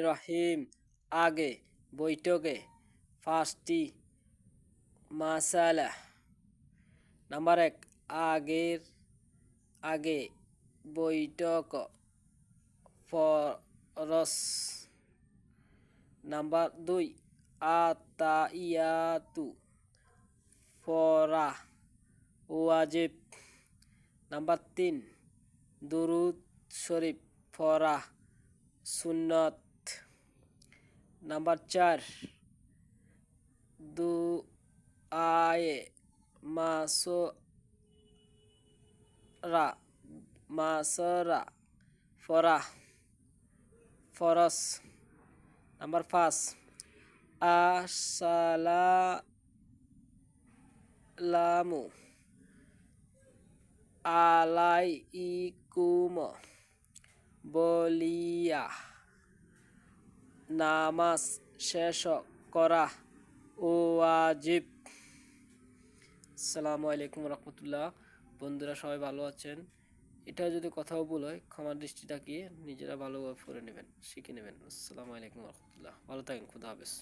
রহিম। আগে বৈঠকে পাঁচটি মাসালা। নাম্বার 1, আগে বৈঠক ফরজ। নাম্বার 2, আতাইয়াতু পড়া ওয়াজিব। নাম্বার 3, দুরুদ শরীফ পড়া সুন্নত। নাম্বার 4, দুআয়ে মাসরা পড়া ফরজ। নাম্বার 5, আসসালামু আলাইকুম বলিয়া নামাজ শেষ করা ওয়াজিব। আসসালামু আলাইকুম রহমতুল্লাহ। বন্ধুরা সবাই ভালো আছেন? এটা যদি কোথাও ভুল হয় ক্ষমার দৃষ্টি তাকিয়ে নিজেরা ভালোভাবে পড়ে নেবেন, শিখে নেবেন। আসসালামু আলাইকুম রহমতুল্লাহ। ভালো থাকেন, খুদা হাফেজ।